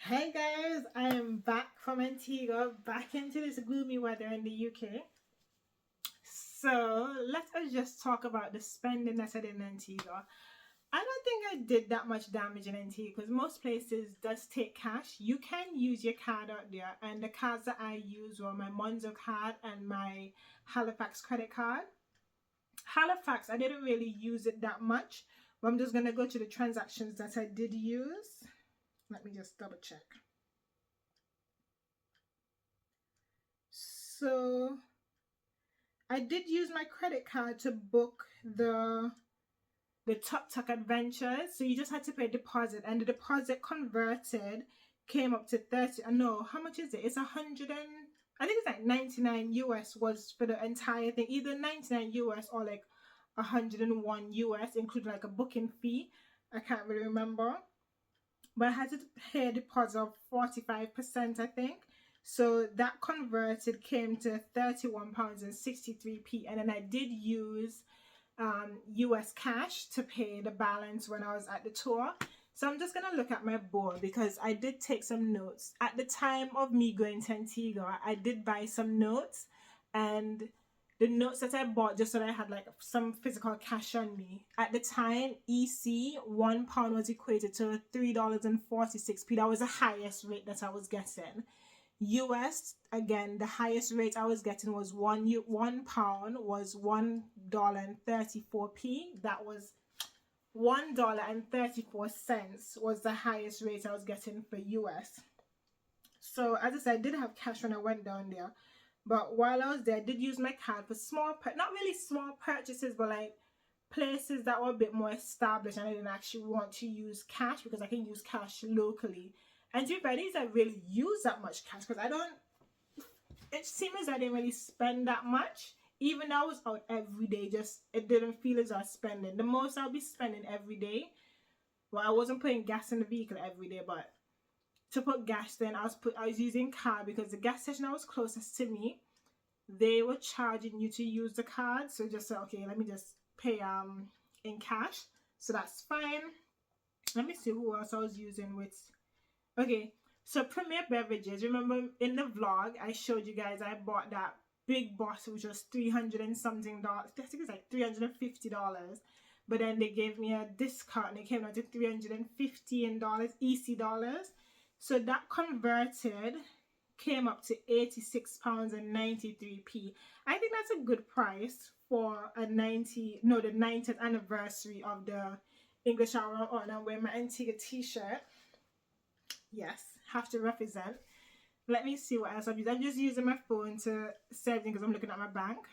Hey guys, I am back from Antigua, back into this gloomy weather in the UK. So let us just talk about the spending that I did in Antigua. I don't think I did that much damage in Antigua because most places does take cash. You can use your card out there, and the cards that I used were my Monzo card and my Halifax credit card. Halifax, I didn't really use it that much, but I'm just gonna go to the transactions that I did use. Let me just double check. So I did use my credit card to book the Tuk Tuk Adventures. So you just had to pay a deposit, and the deposit converted came up to 30. No, how much is it? It's 100 and I think it's like 99 US was for the entire thing, either 99 US or like 101 US, including like a booking fee. I can't really remember, but I had to pay a deposit of 45%, I think. So that converted came to £31 and 63p, and then I did use US cash to pay the balance when I was at the tour. So I'm just gonna look at my board because I did take some notes. At the time of me going to Antigua, I did buy some notes, and the notes that I bought just so that I had like some physical cash on me. At the time, EC £1 was equated to $3.46. That was the highest rate that I was getting. US, again, the highest rate I was getting was £1 was $1.34. That was $1.34 was the highest rate I was getting for US. So as I said, I did have cash when I went down there, but while I was there, I did use my card for small, not really small purchases, but like places that were a bit more established, and I didn't actually want to use cash because I can use cash locally. And to be fair, I didn't really use that much cash because I don't. It seems I didn't really spend that much. Even though I was out every day, just it didn't feel as I was spending. The most I'll be spending every day. Well, I wasn't putting gas in the vehicle every day, but to put gas in, I was using card because the gas station that was closest to me, they were charging you to use the card. So just said, okay, let me just pay in cash. So that's fine. Let me see who else I was using with. Okay, so Premier Beverages. Remember in the vlog I showed you guys I bought that big bottle which was 300 and something dollars. I think it's like $350. But then they gave me a discount and it came out to $315 EC dollars. So that converted came up to £86 and 93p. I think that's a good price for the 90th anniversary of the English Hour on. I'm wearing my Antigua t-shirt. Yes, have to represent. Let me see what else I've used. I'm just using my phone to save everything because I'm looking at my bank.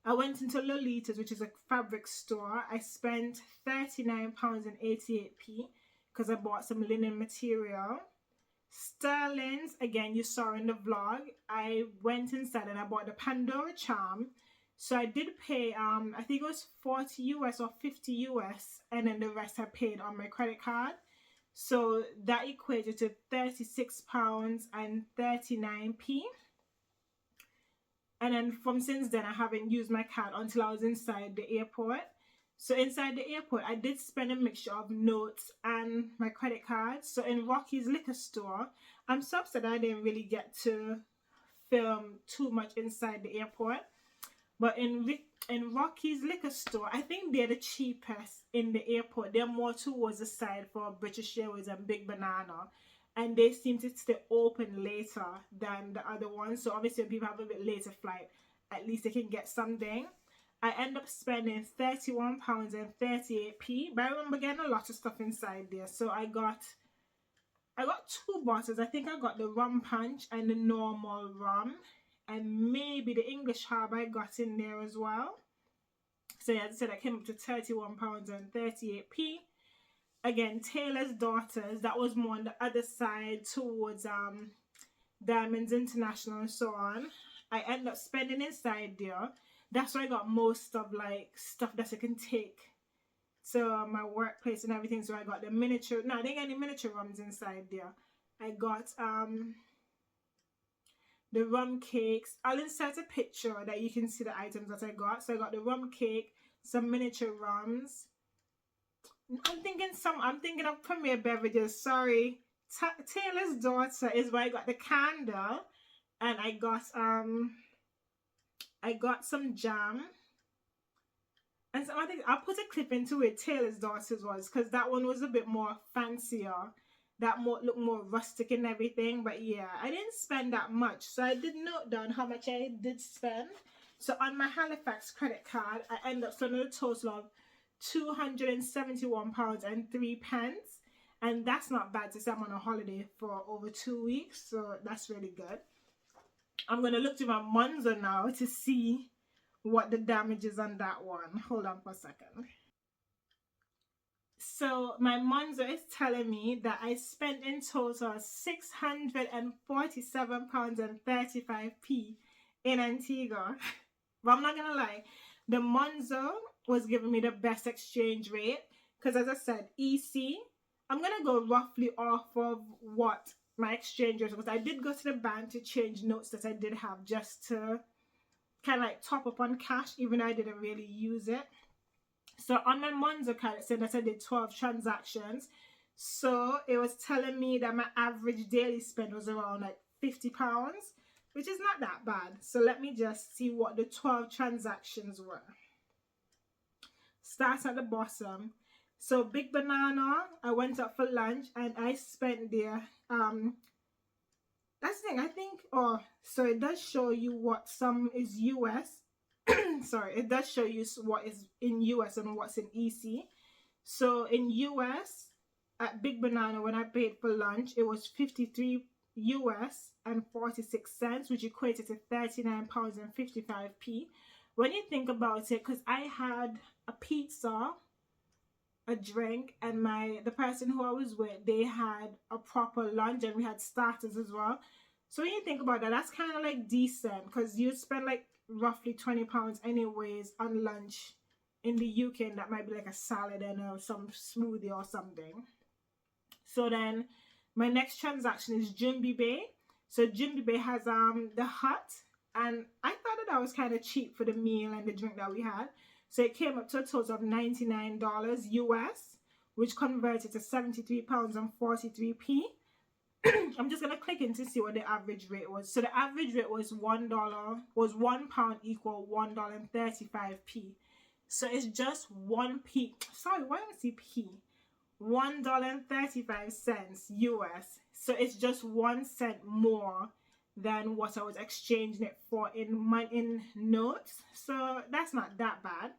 I went into Lolita's, which is a fabric store. I spent £39 and 88p because I bought some linen material. Sterling's, again, you saw in the vlog. I went inside and I bought the Pandora charm. So I did pay, I think it was 40 US or 50 US, and then the rest I paid on my credit card. So that equated to £36 and 39p. And then from since then, I haven't used my card until I was inside the airport. So inside the airport, I did spend a mixture of notes and my credit card. So in Rocky's liquor store, I'm so upset I didn't really get to film too much inside the airport. But in Rocky's liquor store, I think they're the cheapest in the airport. They're more towards the side for British Airways and Big Banana. And they seem to stay open later than the other ones. So obviously when people have a bit later flight, at least they can get something. I end up spending £31 and 38p. But I remember getting a lot of stuff inside there. So I got two bottles. I think I got the rum punch and the normal rum. And maybe the English Harbour I got in there as well. So yeah, as I said, I came up to £31 and 38p. Again, Taylor's Daughters, that was more on the other side towards Diamonds International and so on. I ended up spending inside there. That's where I got most of like stuff that I can take to my workplace and everything. So I got the miniature, no, I didn't get any miniature rums inside there. I got the rum cakes. I'll insert a picture that you can see the items that I got. So I got the rum cake, some miniature rums. I'm thinking of Premier Beverages. Sorry, Taylor's daughter is where I got the candle, and I got some jam and some other things. I'll put a clip into it. Taylor's daughter's was, because that one was a bit more fancier. That more looked more rustic and everything. But yeah, I didn't spend that much, so I did note down how much I did spend. So on my Halifax credit card, I end up spending a total of £271.03, and that's not bad to say I'm on a holiday for over 2 weeks, so that's really good. I'm gonna look to my Monzo now to see what the damage is on that one. Hold on for a second. So my Monzo is telling me that I spent in total £647.35 in Antigua. But I'm not gonna lie, the Monzo was giving me the best exchange rate, because as I said, EC, I'm gonna go roughly off of what my exchange rate was. I did go to the bank to change notes that I did have, just to kind of like top up on cash, even though I didn't really use it. So on my Monzo card, it said that I did 12 transactions. So it was telling me that my average daily spend was around like £50, which is not that bad. So let me just see what the 12 transactions were. Starts at the bottom. So Big Banana, I went up for lunch and I spent there. That's the thing, I think. Oh, so it does show you what some is US. Sorry, it does show you what is in US and what's in EC. So in US, at Big Banana, when I paid for lunch, it was 53 US and 46 cents, which equated to £39.55. When you think about it, because I had a pizza, a drink, and the person who I was with, they had a proper lunch, and we had starters as well. So when you think about that, that's kind of like decent, because you spend like roughly £20 anyways on lunch in the UK, and that might be like a salad and some smoothie or something. So then my next transaction is Jimby Bay. So Jimby Bay has the hut, and I thought that was kind of cheap for the meal and the drink that we had. So it came up to a total of $99 US, which converted to £73.43. I'm just gonna click in to see what the average rate was. So the average rate was £1 equal $1.35. So it's just 1p. Sorry, why don't I see p? $1.35 US. So it's just 1 cent more than what I was exchanging it for in notes. So that's not that bad.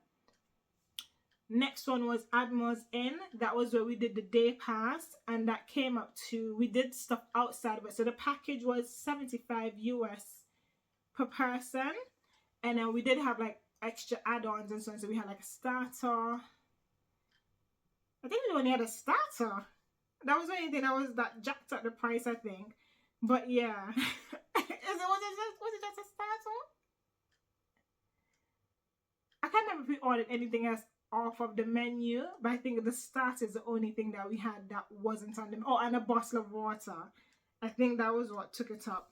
Next one was Admiral's Inn. That was where we did the day pass, and that came up to, we did stuff outside of it. So the package was 75 US per person, and then we did have like extra add-ons and so on. So we had like a starter. I think we only had a starter. That was the only thing that jacked up the price, I think. But yeah. was it just a starter? I can't remember if we ordered anything else off of the menu, but I think the starter is the only thing that we had that wasn't on them. Oh, and a bottle of water. I think that was what took it up.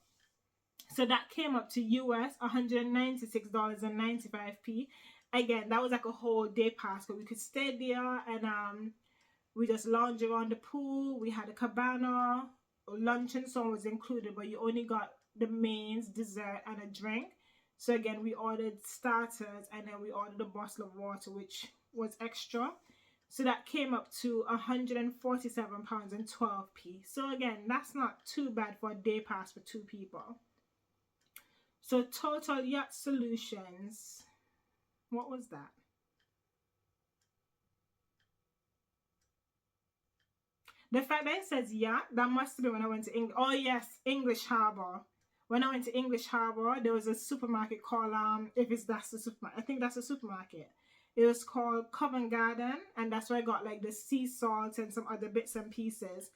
So that came up to US $196.95. Again, that was like a whole day pass, because we could stay there and we just lounge around the pool. We had a cabana, lunch and so on was included, but you only got the mains, dessert, and a drink. So again, we ordered starters, and then we ordered a bottle of water, which was extra. So that came up to £147.12. So again, that's not too bad for a day pass for 2 people. So Total Yacht Solutions, what was that? The fact that it says yacht, that must have been when I went to English. Oh yes, English Harbour. When I went to English Harbour, there was a supermarket called, that's the supermarket, I think that's a supermarket. It was called Covent Garden, and that's where I got like the sea salt and some other bits and pieces.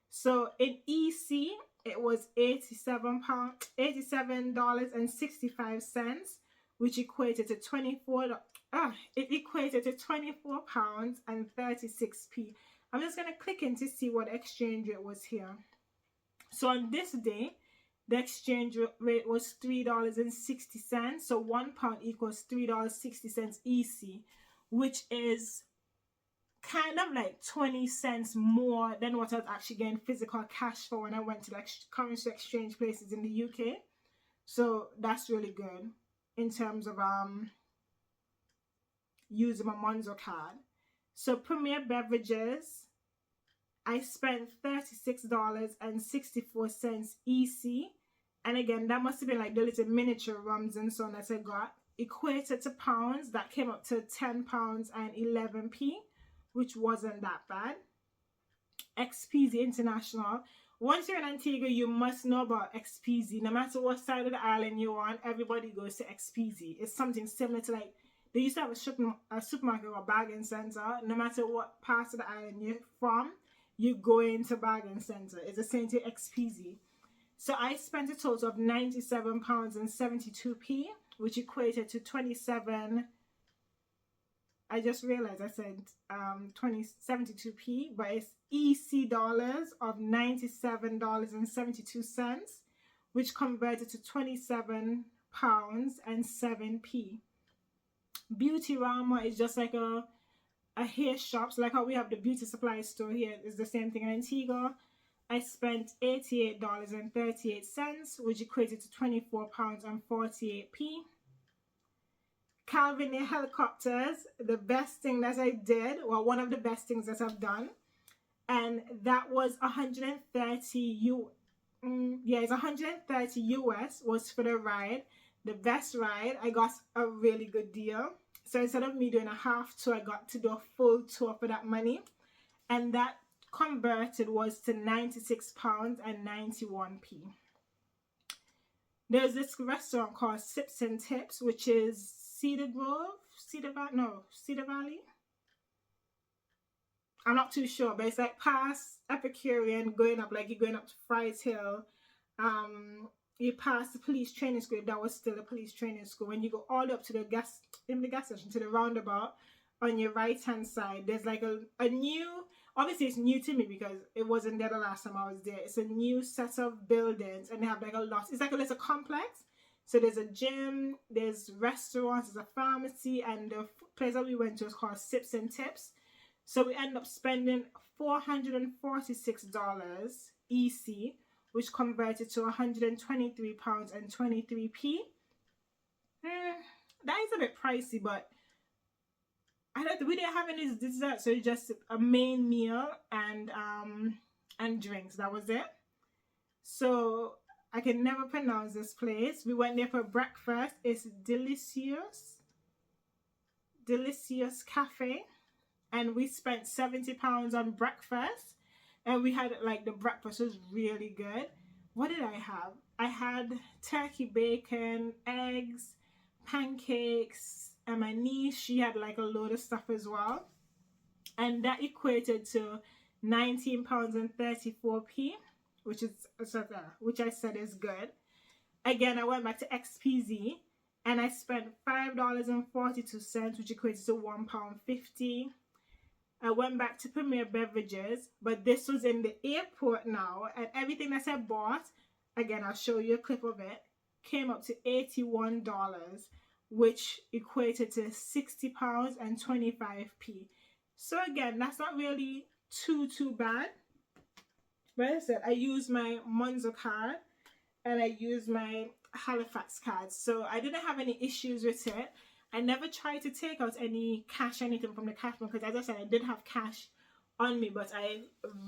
So in EC, it was $87.65, which equated to £24.36. I'm just gonna click in to see what exchange rate was here. So on this day, the exchange rate was $3.60. So £1 equals $3.60 EC, which is kind of like 20 cents more than what I was actually getting physical cash for when I went to like currency exchange places in the UK. So that's really good in terms of using my Monzo card. So Premier Beverages, I spent $36.64 EC. And again, that must have been like the little miniature rums and so on that I got. Equated to pounds, that came up to £10 and 11p, which wasn't that bad. XPZ International. Once you're in Antigua, you must know about XPZ. No matter what side of the island you're on, everybody goes to XPZ. It's something similar to like, they used to have a supermarket or bargain center. No matter what part of the island you're from, you go into bargain center. It's the same to XPZ. So I spent a total of £97 and 72p, which equated to 27. I just realized I said 72p, but it's EC dollars of $97.72, which converted to £27 and 7p. Beautyrama is just like a hair shop, so like how we have the beauty supply store here, is the same thing in Antigua. I spent $88.38, which equated to £24 and 48p. Calvin Air helicopters, the best thing that I did, well, one of the best things that I've done, and that was 130 it's 130 US was for the ride. The best ride, I got a really good deal. So instead of me doing a half tour, I got to do a full tour for that money, and that converted was to £96 and 91p. There's this restaurant called Sips and Tips, which is Cedar Valley. I'm not too sure, but it's like past Epicurean, going up, like you're going up to Fry's Hill. You pass the police training school. That was still a police training school. When you go all the way up to the gas station, to the roundabout, on your right hand side, there's like a new, obviously it's new to me because it wasn't there the last time I was there. It's a new set of buildings, and they have like a lot. It's like a little complex. So there's a gym, there's restaurants, there's a pharmacy, and the place that we went to is called Sips and Tips. So we end up spending $446 EC, which converted to £123 and 23p. That is a bit pricey, but we didn't have any dessert, so it's just a main meal and drinks. That was it. So I can never pronounce this place. We went there for breakfast. It's Delicious Cafe, and we spent £70 on breakfast, and we had like the breakfast was really good. What did I have? I had turkey bacon, eggs, pancakes, and my niece, she had like a load of stuff as well, and that equated to £19 and 34p, which I said is good. Again, I went back to XPZ and I spent $5.42, which equates to £1.50. I went back to Premier Beverages, but this was in the airport now, and everything that I bought, again, I'll show you a clip of it, came up to $81, which equated to £60 and 25p. So again, that's not really too bad. But as I said, I use my Monzo card and I use my Halifax card, so I didn't have any issues with it. I never tried to take out any cash, anything from the cash, because as I said, I did have cash on me, but I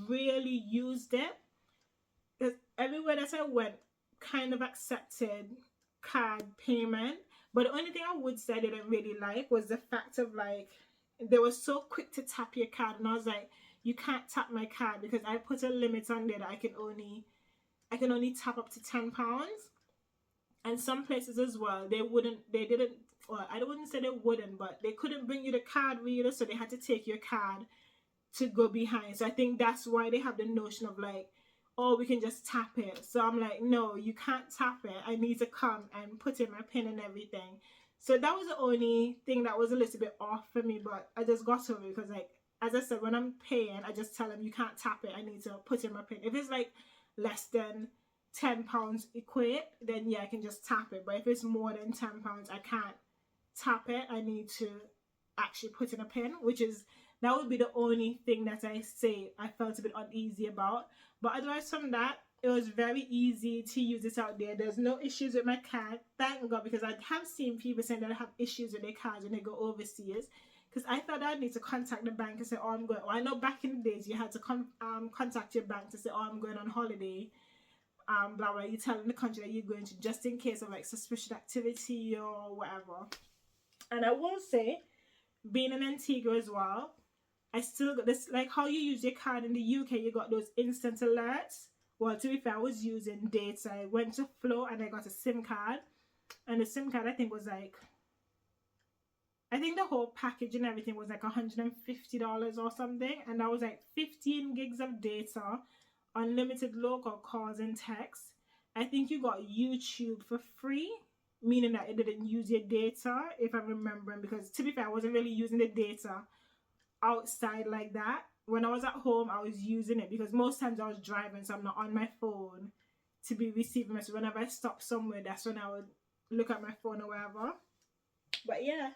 really used it. Because everywhere that I went kind of accepted card payment, but the only thing I would say I didn't really like was the fact of like, they were so quick to tap your card, and I was like, you can't tap my card, because I put a limit on there that I can only tap up to £10. And some places as well, they didn't, well, I wouldn't say they wouldn't, but they couldn't bring you the card reader, so they had to take your card to go behind. So I think that's why they have the notion of like, oh, we can just tap it. So I'm like, no, you can't tap it. I need to come and put in my pin and everything. So that was the only thing that was a little bit off for me, but I just got over it, because like, as I said, when I'm paying, I just tell them you can't tap it. I need to put in my pin. If it's like less than £10 equate, then yeah, I can just tap it. But if it's more than £10, I can't tap it. I need to actually put in a pin, which is That would be the only thing that I say I felt a bit uneasy about. But otherwise from that, it was very easy to use it out there. There's no issues with my card. Thank God, because I have seen people saying that they have issues with their cards when they go overseas. Because I thought I'd need to contact the bank and say, oh, I'm going. Well, I know back in the days you had to contact your bank to say, oh, I'm going on holiday. Blah blah. You telling the country that you're going to, just in case of like suspicious activity or whatever. And I will say, being in Antigua as well, I still got this, like how you use your card in the UK, you got those instant alerts. Well, to be fair, I was using data. I went to Flow and I got a SIM card. And the SIM card, I think, was like, I think the whole package and everything was like $150 or something. And that was like 15 gigs of data, unlimited local calls and texts. I think you got YouTube for free, meaning that it didn't use your data, if I'm remembering. Because to be fair, I wasn't really using the data outside like that. When I was at home, I was using it because most times I was driving, so I'm not on my phone to be receiving messages. Whenever I stop somewhere, that's when I would look at my phone or whatever. But yeah,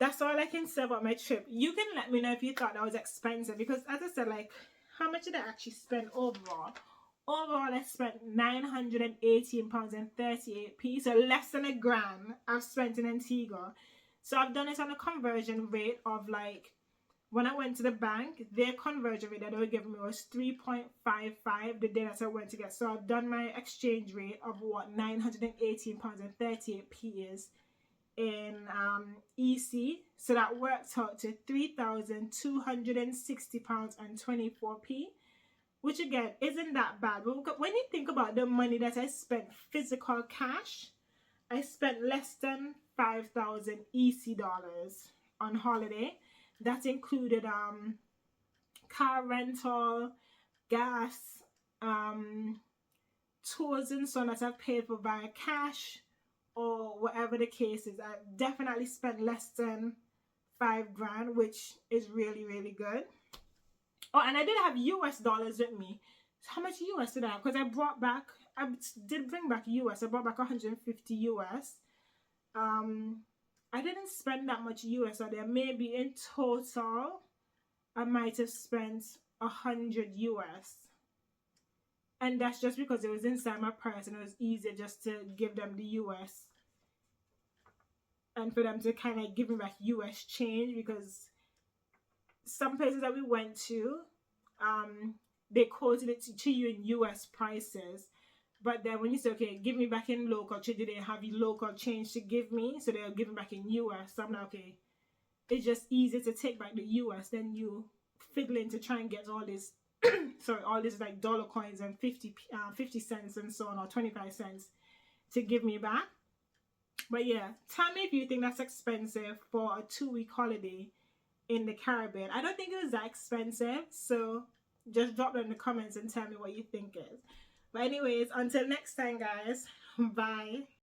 that's all I can say about my trip. You can let me know if you thought that was expensive, because as I said, like, how much did I actually spend overall? Overall, I spent £918.38, so less than $1,000 I've spent in Antigua. So I've done it on a conversion rate of, like, when I went to the bank, their conversion rate that they were giving me was 3.55 the day that I went to get. So I've done my exchange rate of what £918.38 is in EC. So that works out to £3,260.24, which again isn't that bad. But when you think about the money that I spent physical cash, I spent less than 5,000 EC dollars on holiday. That included car rental, gas, tours and so on that I've paid for via cash or whatever the case is. I definitely spent less than $5,000, which is really, really good. Oh, and I did have US dollars with me. So how much US did I have? Because I did bring back US. I brought back 150 US. I didn't spend that much US out there. Maybe in total, I might have spent 100 US. And that's just because it was inside my purse and it was easier just to give them the US. And for them to kind of give me back US change, because some places that we went to, they quoted it to you in US prices. But then when you say, okay, give me back in local change, they have local change to give me, so they'll give me back in US. So I'm like, okay, it's just easier to take back the US than you fiddling to try and get all this, sorry, all this like dollar coins and 50 cents and so on, or 25 cents to give me back. But yeah, tell me if you think that's expensive for a 2-week holiday in the Caribbean. I don't think it was that expensive, so just drop it in the comments and tell me what you think is. But anyways, until next time, guys, bye.